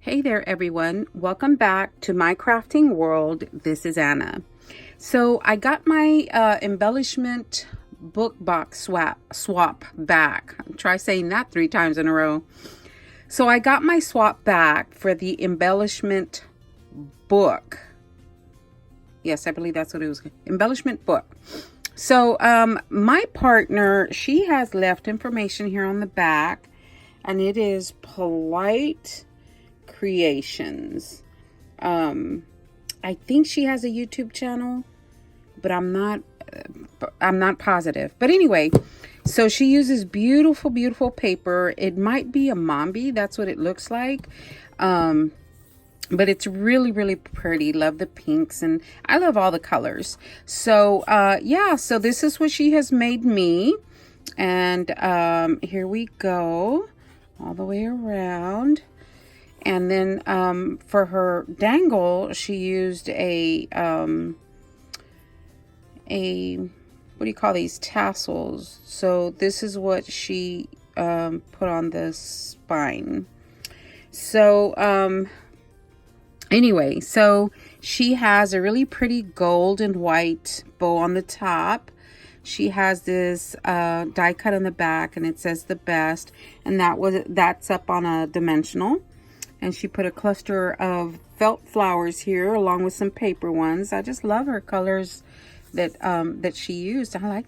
Hey there everyone, welcome back to my crafting world. This is Anna. So I got my embellishment book box swap back. Try saying that 3 times in a row. So I got my swap back for the embellishment book. Yes, I believe that's what it was. Embellishment book. So my partner, she has left information here on the back, and it is Polite Creations. I think she has a YouTube channel, but I'm not positive. But anyway, so she uses beautiful paper. It might be a Mombi, that's what it looks like. But it's really pretty. Love the pinks, and I love all the colors. So yeah, so this is what she has made me, and here we go all the way around. And then for her dangle, she used a what do you call these, tassels. So this is what she put on the spine. So anyway, so she has a really pretty gold and white bow on the top. She has this die cut on the back, and it says the best, and that's up on a dimensional. And she put a cluster of felt flowers here along with some paper ones. I just love her colors that she used. I like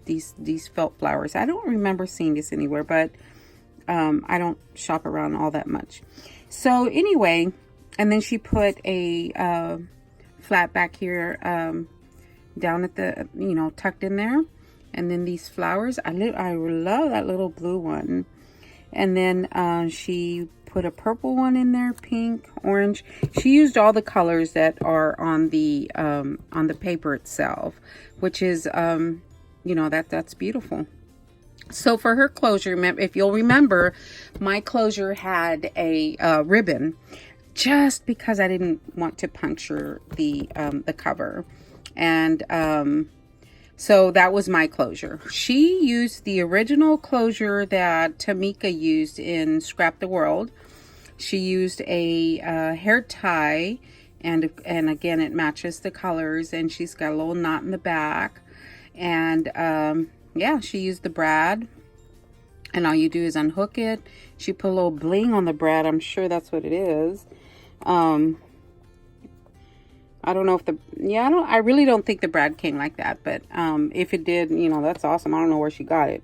these felt flowers. I don't remember seeing this anywhere, but I don't shop around all that much. So anyway, and then she put a flat back here down at the, tucked in there. And then these flowers, I love that little blue one. And then she put a purple one in there, pink, orange. She used all the colors that are on the paper itself, which is that's beautiful. So for her closure, if you'll remember, my closure had a ribbon, just because I didn't want to puncture the cover, and so that was my closure. She used the original closure that Tamika used in Scrap the World. She used a hair tie, and again, it matches the colors, and she's got a little knot in the back. And yeah, she used the brad, and all you do is unhook it. She put a little bling on the brad. I'm sure that's what it is. I don't know if I really don't think the brad came like that, but if it did, that's awesome. I don't know where she got it.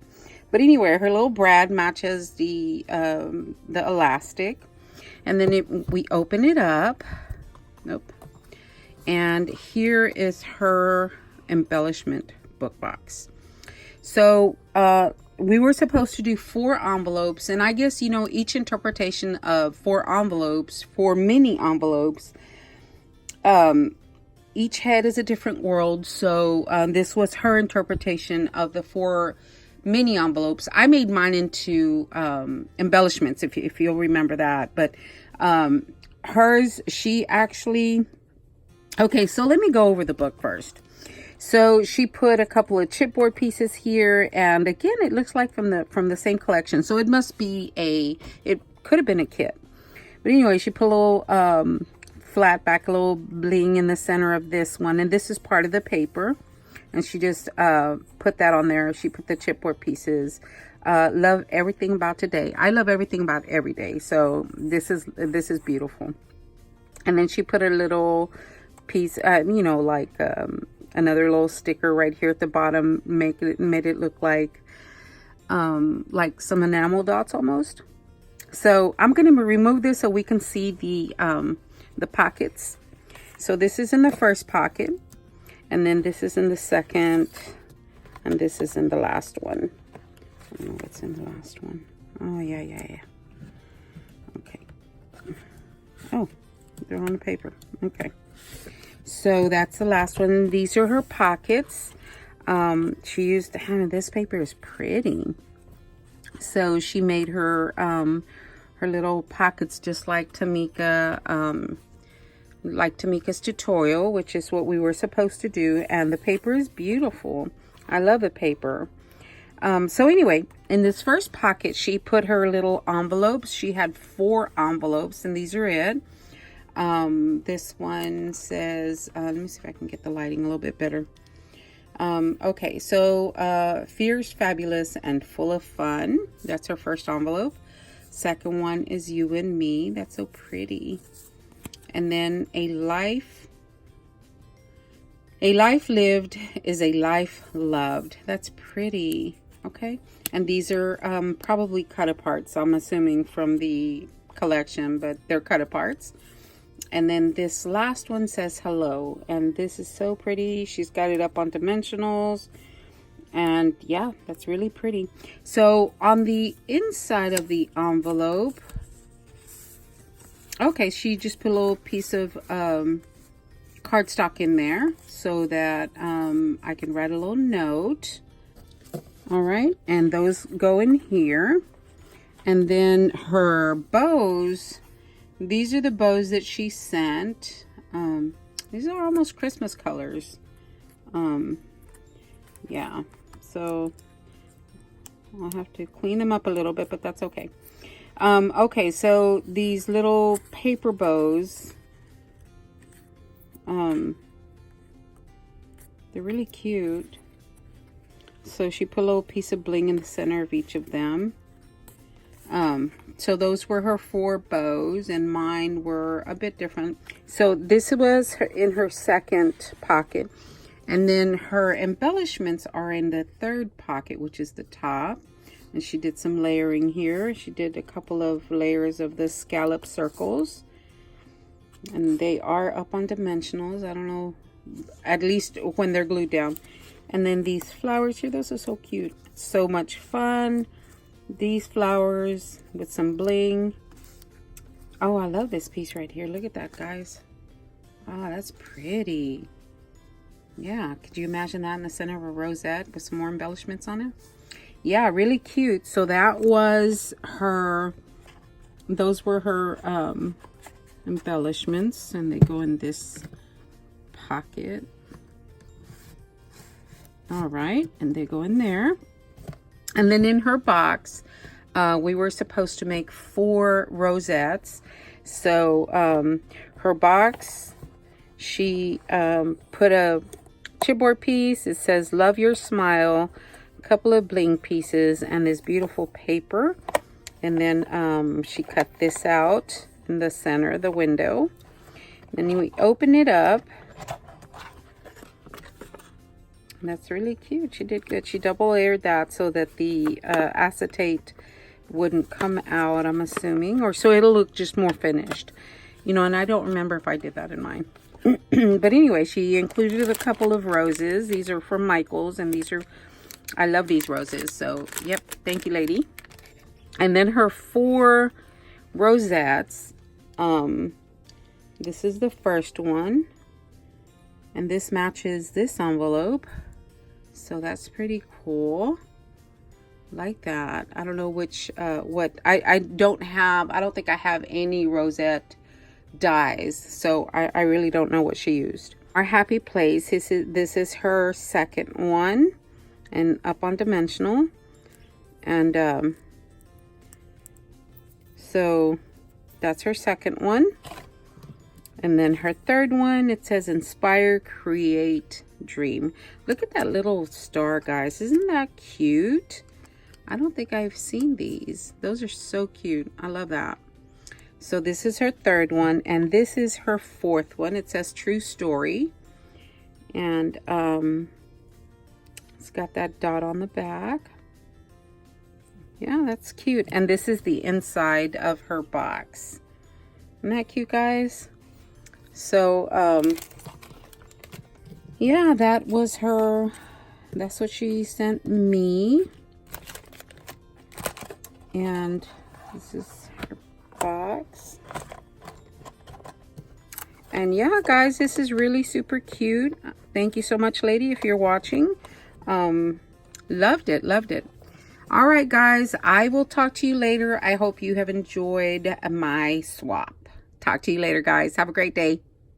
But anyway, her little brad matches the elastic. And then we open it up. Nope. And here is her embellishment book box. So we were supposed to do 4 envelopes, and I guess each interpretation of 4 envelopes, 4 mini envelopes, each head is a different world. So this was her interpretation of the 4 mini envelopes. I made mine into embellishments, if you'll remember that. But hers, she actually, okay, so let me go over the book first. So she put a couple of chipboard pieces here, and again, it looks like from the same collection. So it must be it could have been a kit. But anyway, she put a little flat back, a little bling in the center of this one, and this is part of the paper. And she just put that on there. She put the chipboard pieces. Love everything about today. I love everything about every day. So this is beautiful. And then she put a little piece, like another little sticker right here at the bottom. Made it look like some enamel dots almost. So I'm going to remove this so we can see the pockets. So this is in the first pocket. And then this is in the second, and this is in the last one. I don't know what's in the last one. Oh, yeah. Okay. Oh, they're on the paper. Okay. So that's the last one. These are her pockets. She used, this paper is pretty. So she made her little pockets just like Tamika, like Tamika's tutorial, which is what we were supposed to do. And the paper is beautiful. I love the paper. So anyway, in this first pocket, she put her little envelopes. She had 4 envelopes, and these are it. This one says, let me see if I can get the lighting a little bit better. Okay, so fierce, fabulous, and full of fun. That's her first envelope. Second one is you and me. That's so pretty. And then a life lived is a life loved. That's pretty. Okay, and these are probably cut aparts, I'm assuming, from the collection, but they're cut aparts. And then this last one says hello, and this is so pretty. She's got it up on dimensionals, and yeah, that's really pretty. So on the inside of the envelope, okay, she just put a little piece of cardstock in there so that I can write a little note. All right, and those go in here. And then her bows, these are the bows that she sent. These are almost Christmas colors. Yeah, so I'll have to clean them up a little bit, but that's okay. Okay, so these little paper bows, they're really cute. So she put a little piece of bling in the center of each of them. So those were her 4 bows, and mine were a bit different. So this was in her second pocket, and then her embellishments are in the third pocket, which is the top. And she did some layering here. She did a couple of layers of the scallop circles, and they are up on dimensionals. I don't know, at least when they're glued down. And then these flowers here, those are so cute. So much fun. These flowers with some bling. Oh, I love this piece right here. Look at that, guys. Oh, that's pretty. Yeah, could you imagine that in the center of a rosette with some more embellishments on it? Yeah, really cute. So that was her, those were her embellishments, and they go in this pocket. All right, and they go in there. And then in her box, we were supposed to make 4 rosettes. So her box, she put a chipboard piece. It says love your smile, a couple of bling pieces, and this beautiful paper. And then she cut this out in the center of the window. Then we open it up. That's really cute. She did good. She double layered that so that the acetate wouldn't come out, I'm assuming, or so it'll look just more finished, you know. And I don't remember if I did that in mine. But anyway, she included a couple of roses. These are from Michael's, and these are, I love these roses. So yep, thank you, lady. And then her 4 rosettes. This is the first one, and this matches this envelope. So that's pretty cool. Like that. I don't know which, what, I don't think I have any rosette dies. So I really don't know what she used. Our happy place, this is her second one, and up on dimensional. And so that's her second one. And then her third one, it says inspire, create, dream. Look at that little star, guys. Isn't that cute? I don't think I've seen these. Those are so cute. I love that. So this is her third one, and this is her 4th one. It says true story. And it's got that dot on the back. Yeah, that's cute. And this is the inside of her box. Isn't that cute, guys? So yeah, that was her, that's what she sent me. And this is her box. And yeah, guys, this is really super cute. Thank you so much, lady, if you're watching. Loved it. All right, guys, I will talk to you later. I hope you have enjoyed my swap. Talk to you later, guys. Have a great day.